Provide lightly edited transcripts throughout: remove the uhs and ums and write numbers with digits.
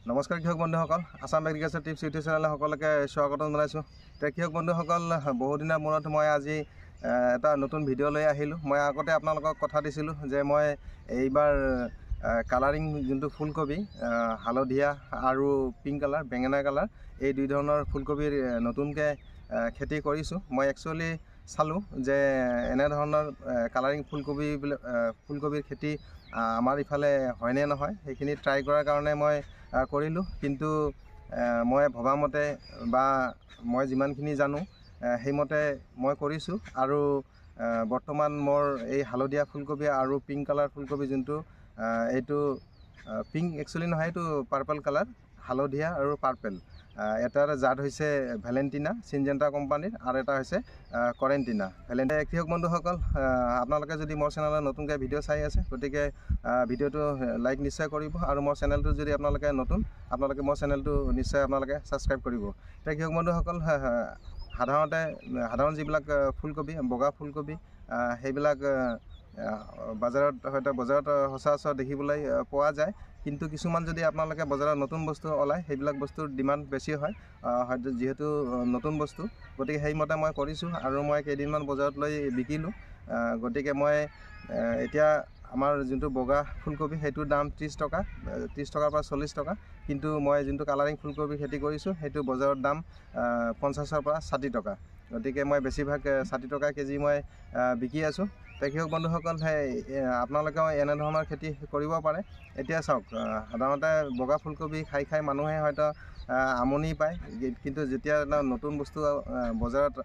নমস্কাৰ কৃষক বন্ধুসকল, আসাম এগ্ৰিকালচাৰ টিপছ ইউটিউব চেনেলে সকলোকে স্বাগতম জনাইছোঁ। কৃষক বন্ধুসকল, বহুদিনৰ মূৰত মই আজি এটা নতুন ভিডিঅ' লৈ আহিলোঁ। মই আগতে আপোনালোকক কথা দিছিলোঁ যে মই এইবাৰ কালাৰিং যোনটো ফুলকবি, হালধীয়া আৰু পিংক কালাৰ, বেঙেনা কালাৰ, এই দুই ধৰণৰ ফুলকবিৰ নতুনকৈ খেতি কৰিছোঁ। মই একচুৱেলি চালোঁ যে এনেধৰণৰ কালাৰিং ফুলকবিৰ খেতি আমাৰ ইফালে হয়নে নহয়, সেইখিনি ট্ৰাই কৰাৰ কাৰণে মই কৰিলোঁ। কিন্তু মই ভবামতে বা মই যিমানখিনি জানো সেইমতে মই কৰিছোঁ। আৰু বৰ্তমান মোৰ এই হালধীয়া ফুলকবি আৰু পিংক কালাৰ ফুলকবি যোনটো, এইটো পিংক একচুৱেলি নহয়, এইটো পাৰ্পল কালাৰ, হালধীয়া আৰু পাৰ্পল। এটাৰ জাত হৈছে ভেলেণ্টিনা চিনজেণ্টা কোম্পানীৰ, আৰু এটা হৈছে কৰেণ্টিনা। কৃষক বন্ধুসকল, আপোনালোকে যদি মোৰ চেনেলত নতুনকৈ ভিডিঅ' চাই আছে, গতিকে ভিডিঅ'টো লাইক নিশ্চয় কৰিব। আৰু মোৰ চেনেলটো যদি আপোনালোকে নতুন, আপোনালোকে মোৰ চেনেলটো নিশ্চয় ছাবস্ক্ৰাইব কৰিব। এতিয়া কৃষক বন্ধুসকল, সাধাৰণ যিবিলাক ফুলকবি, বগা ফুলকবি, সেইবিলাক বজাৰত সচৰাচৰ দেখিবলৈ পোৱা যায়। কিন্তু কিছুমান যদি আপোনালোকে বজাৰত নতুন বস্তু ওলায়, সেইবিলাক বস্তুৰ ডিমাণ্ড বেছি হয়, হয়তো যিহেতু নতুন বস্তু। গতিকে সেইমতে মই কৰিছোঁ আৰু মই কেইদিনমান বজাৰত লৈ বিকিলোঁ। গতিকে মই এতিয়া আমাৰ যোনটো বগা ফুলকবি সেইটোৰ দাম 30 টকা, 30 টকাৰ পৰা 40 টকা। কিন্তু মই যোনটো কালাৰিং ফুলকবি খেতি কৰিছোঁ সেইটো বজাৰত দাম 50-ৰ পৰা 60 টকা। গতিকে মই বেছিভাগ 60 টকা কেজি মই বিকি আছোঁ। কৃষক বন্ধুসকল, আপোনালোকেও এনেধৰণৰ খেতি কৰিব পাৰে। এতিয়া চাওক, সাধাৰণতে বগা ফুলকবি খাই মানুহে হয়তো আমনি পায়, কিন্তু যেতিয়া এটা নতুন বস্তু বজাৰত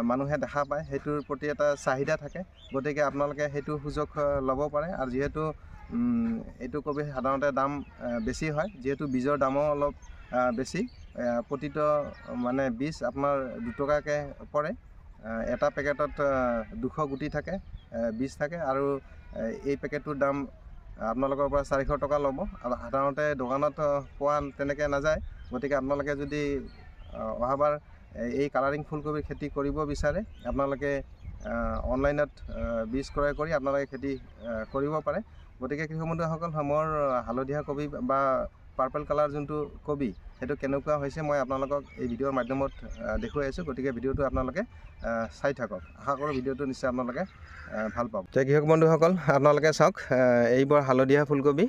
মানুহে দেখা পায়, সেইটোৰ প্ৰতি এটা চাহিদা থাকে। গতিকে আপোনালোকে সেইটো সুযোগ ল'ব পাৰে। আৰু যিহেতু এইটো কবি সাধাৰণতে দাম বেছি হয়, যিহেতু বীজৰ দামো অলপ বেছি। প্ৰতিটো বীজ আপোনাৰ 2 টকাকৈ পৰে। এটা পেকেটত 200 গুটি থাকে, বীজ থাকে। আৰু এই পেকেটটোৰ দাম আপোনালোকৰ পৰা 400 টকা ল'ব। আৰু সাধাৰণতে দোকানত পোৱা তেনেকৈ নাযায়। গতিকে আপোনালোকে যদি অহাবাৰ এই কালাৰিং ফুলকবিৰ খেতি কৰিব বিচাৰে, আপোনালোকে অনলাইনত বীজ ক্ৰয় কৰি আপোনালোকে খেতি কৰিব পাৰে। গতিকে কৃষক বন্ধুসকল, মোৰ হালধীয়া কবি বা পাৰ্পল কালাৰ যোনটো কবি, সেইটো কেনেকুৱা হৈছে মই আপোনালোকক এই ভিডিঅ'ৰ মাধ্যমত দেখুৱাই আছোঁ। গতিকে ভিডিঅ'টো আপোনালোকে চাই থাকক। আশা কৰোঁ ভিডিঅ'টো নিশ্চয় আপোনালোকে ভাল পাব। কৃষক বন্ধুসকল, আপোনালোকে চাওক, এইবোৰ হালধীয়া ফুলকবি।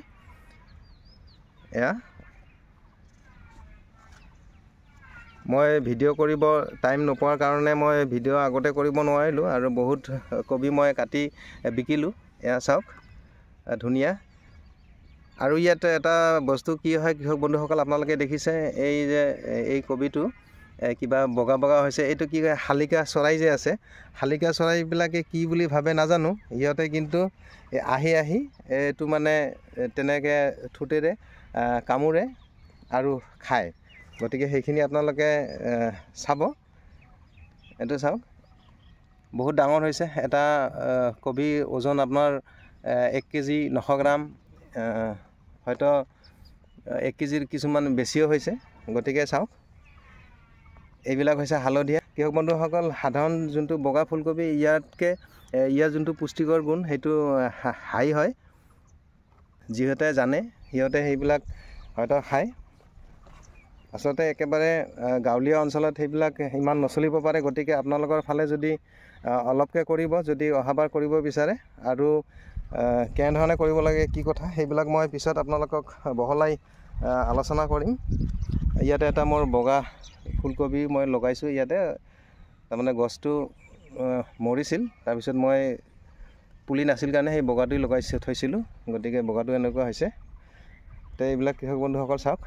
এয়া মই ভিডিঅ' কৰিব টাইম নোপোৱাৰ কাৰণে মই ভিডিঅ' আগতে কৰিব নোৱাৰিলোঁ, আৰু বহুত কবি মই কাটি বিকিলোঁ। এয়া চাওক, ধুনীয়া। আৰু ইয়াত এটা বস্তু কি হয় কৃষক বন্ধুসকল, আপোনালোকে দেখিছে এই যে এই কবিটো কিবা বগা বগা হৈছে, এইটো কি কয়, শালিকা চৰাই যে আছে, শালিকা চৰাইবিলাকে কি বুলি ভাবে নাজানো, সিহঁতে কিন্তু আহি এইটো তেনেকৈ ঠোঁটেৰে কামোৰে আৰু খায়। গতিকে সেইখিনি আপোনালোকে চাব। এইটো চাওক, বহুত ডাঙৰ হৈছে। এটা কবি ওজন আপোনাৰ 1 কেজি 900 গ্ৰাম, হয়তো 1 কেজিৰ কিছুমান বেছিও হৈছে। গতিকে চাওক, এইবিলাক হৈছে হালধীয়া। কৃষক বন্ধুসকল, সাধাৰণ যোনটো বগা ফুলকবি, ইয়াৰ যোনটো পুষ্টিকৰ গুণ সেইটো হাই হয়। যিহঁতে জানে সিহঁতে সেইবিলাক হয়তো খায়। আচলতে একেবাৰে গাঁৱলীয়া অঞ্চলত সেইবিলাক ইমান নচলিব পাৰে। গতিকে আপোনালোকৰ ফালে যদি অলপকৈ কৰিব, যদি অহাবাৰ কৰিব বিচাৰে, আৰু কেনেধৰণে কৰিব লাগে, কি কথা, সেইবিলাক মই পিছত আপোনালোকক বহলাই আলোচনা কৰিম। ইয়াতে এটা মোৰ বগা ফুলকবি মই লগাইছোঁ। ইয়াতে গছটো মৰিছিল, তাৰপিছত মই পুলি নাছিল কাৰণে সেই বগাটো থৈছিলোঁ। গতিকে বগাটো এনেকুৱা হৈছে। তো এইবিলাক কৃষক বন্ধুসকল চাওক,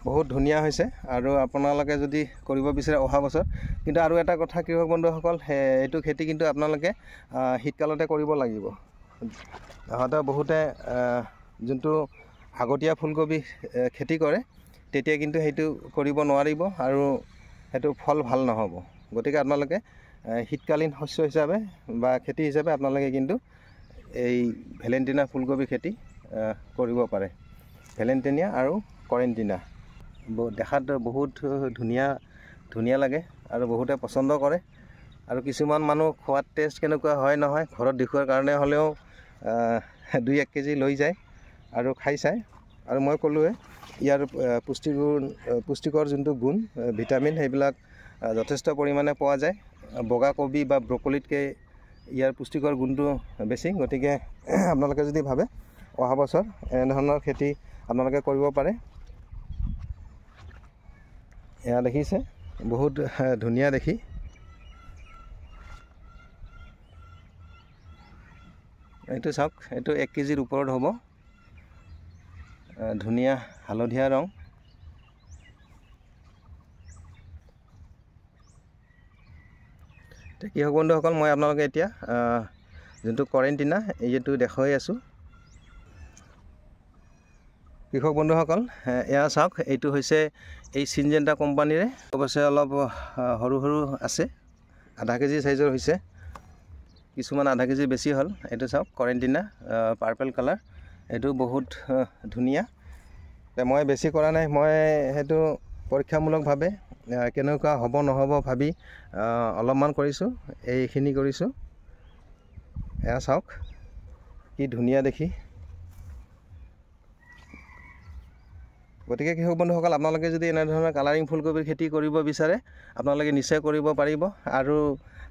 বহুত ধুনীয়া হৈছে। আৰু আপোনালোকে যদি কৰিব বিচাৰে অহা বছৰ, কিন্তু আৰু এটা কথা কৃষক বন্ধুসকল, এইটো খেতি কিন্তু আপোনালোকে শীতকালতে কৰিব লাগিব। হয়তো বহুতে যোনটো আগতীয়া ফুলকবি খেতি কৰে, তেতিয়া কিন্তু সেইটো কৰিব নোৱাৰিব, আৰু সেইটো ফল ভাল নহ'ব। গতিকে আপোনালোকে শীতকালীন শস্য হিচাপে বা খেতি হিচাপে আপোনালোকে কিন্তু এই ভেলেণ্টিনা ফুলকবি খেতি কৰিব পাৰে। ভেলেণ্টিনা আৰু কৰেণ্টিনা দেখাত বহুত ধুনীয়া লাগে, আৰু বহুতে পচন্দ কৰে। আৰু কিছুমান মানুহ খোৱাত টেষ্ট কেনেকুৱা হয় নহয়, ঘৰত দেখুৱাৰ কাৰণে হ'লেও 2-1 কেজি লৈ যায় আৰু খাই চায়। আৰু মই ক'লোৱে ইয়াৰ পুষ্টিকৰ যোনটো গুণ ভিটামিন সেইবিলাক যথেষ্ট পৰিমাণে পোৱা যায়। বগা কবি বা ব্ৰকলিতকৈ ইয়াৰ পুষ্টিকৰ গুণটো বেছি। গতিকে আপোনালোকে যদি ভাবে অহা বছৰ এনেধৰণৰ খেতি আপোনালোকে কৰিব পাৰে। এয়া দেখিছে বহুত ধুনীয়া দেখি। এইটো চাওক, এইটো 1 কেজিৰ ওপৰত হ'ব। ধুনীয়া হালধীয়া ৰং। কৃষক বন্ধুসকল, মই আপোনালোকে এতিয়া যোনটো কৰেণ্টিনা এইটো দেখুৱাই আছোঁ। কৃষক বন্ধুসকল, এয়া চাওক, এইটো হৈছে এই চিনজেণ্টা কোম্পানীৰে। অৱশ্যে অলপ সৰু সৰু আছে, আধা কেজি চাইজৰ হৈছে, কিছুমান আধা কেজি বেছি হ'ল। এইটো চাওক, কৰেণ্টিনা পাৰ্পল কালাৰ, এইটো বহুত ধুনীয়া। মই বেছি কৰা নাই, মই সেইটো পৰীক্ষামূলকভাৱে কেনেকুৱা হ'ব নহ'ব ভাবি অলপমান কৰিছোঁ, এইখিনি কৰিছোঁ। এয়া চাওক কি ধুনীয়া দেখি। গতিকে কৃষক বন্ধুসকল, আপোনালোকে যদি এনেধৰণৰ কালাৰিং ফুলকবিৰ খেতি কৰিব বিচাৰে আপোনালোকে নিশ্চয় কৰিব পাৰিব। আৰু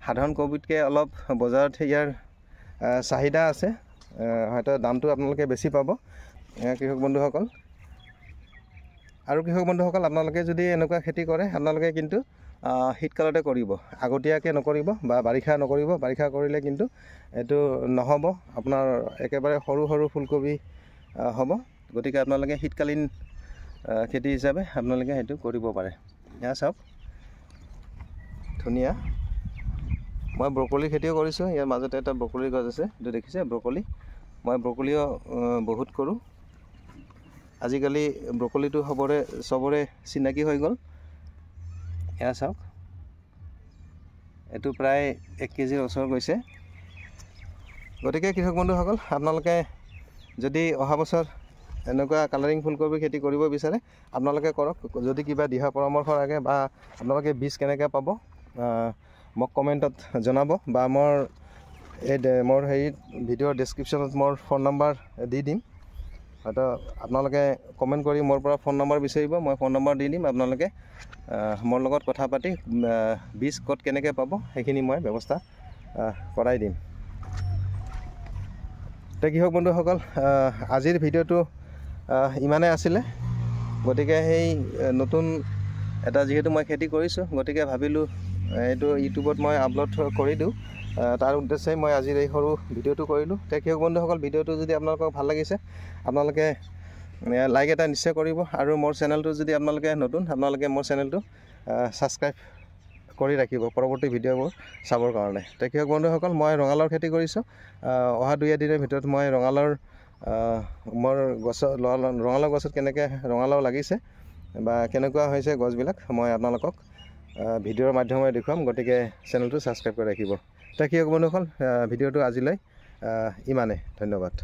সাধাৰণ কবিতকৈ অলপ বজাৰত ইয়াৰ চাহিদা আছে, হয়তো দামটো আপোনালোকে বেছি পাব কৃষক বন্ধুসকল। আৰু কৃষক বন্ধুসকল, আপোনালোকে যদি এনেকুৱা খেতি কৰে আপোনালোকে কিন্তু শীতকালতে কৰিব, আগতীয়াকৈ নকৰিব বা বাৰিষা নকৰিব। বাৰিষা কৰিলে কিন্তু এইটো নহ'ব, আপোনাৰ একেবাৰে সৰু সৰু ফুলকবি হ'ব। গতিকে আপোনালোকে শীতকালীন খেতি হিচাপে আপোনালোকে সেইটো কৰিব পাৰে। এয়া চাওক ধুনীয়া। মই ব্ৰকলি খেতিও কৰিছোঁ। ইয়াৰ মাজতে এটা ব্ৰকলিৰ গছ আছে, এইটো দেখিছে ব্ৰকলি। মই ব্ৰকলিও বহুত কৰোঁ। আজিকালি ব্ৰকলিটো চবৰে চিনাকি হৈ গ'ল। এয়া চাওক, এইটো প্ৰায় 1 কেজিৰ ওচৰ গৈছে। গতিকে কৃষক বন্ধুসকল, আপোনালোকে যদি অহা বছৰ এনেকুৱা কালাৰিং ফুলকবি খেতি কৰিব বিচাৰে আপোনালোকে কৰক। যদি কিবা দিহা পৰামৰ্শ লাগে বা আপোনালোকে বীজ কেনেকৈ পাব মোক কমেণ্টত জনাব, বা মোৰ ভিডিঅ'ৰ ডেছক্ৰিপশ্যনত মোৰ ফোন নম্বৰ দি দিম। হয়তো আপোনালোকে কমেণ্ট কৰি মোৰ পৰা ফোন নম্বৰ বিচাৰিব, মই ফোন নম্বৰ দি দিম। আপোনালোকে মোৰ লগত কথা পাতি বীজ ক'ত কেনেকৈ পাব সেইখিনি মই ব্যৱস্থা কৰাই দিম। কৃষক বন্ধুসকল, আজিৰ ভিডিঅ'টো ইমানেই আছিলে। গতিকে সেই নতুন এটা যিহেতু মই খেতি কৰিছোঁ, গতিকে ভাবিলোঁ এইটো ইউটিউবত মই আপলোড কৰি দিওঁ। তাৰ উদ্দেশ্যে মই আজিৰ এই সৰু ভিডিঅ'টো কৰিলোঁ। কৃষক বন্ধুসকল, ভিডিঅ'টো যদি আপোনালোকক ভাল লাগিছে আপোনালোকে লাইক এটা নিশ্চয় কৰিব। আৰু মোৰ চেনেলটো যদি আপোনালোকে নতুন, আপোনালোকে মোৰ চেনেলটো ছাবস্ক্ৰাইব কৰি ৰাখিব পৰৱৰ্তী ভিডিঅ'বোৰ চাবৰ কাৰণে। কৃষক বন্ধুসকল, মই ৰঙালাওৰ খেতি কৰিছোঁ। অহা 2 দিনৰ ভিতৰত মই মোৰ ৰঙালাও গছত কেনেকৈ ৰঙালাও লাগিছে বা কেনেকুৱা হৈছে গছবিলাক মই আপোনালোকক ভিডিঅ'ৰ মাধ্যমেৰে দেখুৱাম। গতিকে চেনেলটো ছাবস্ক্ৰাইব কৰি ৰাখিব। কৃষক বন্ধুসকল, ভিডিঅ'টো আজিলৈ ইমানেই। ধন্যবাদ।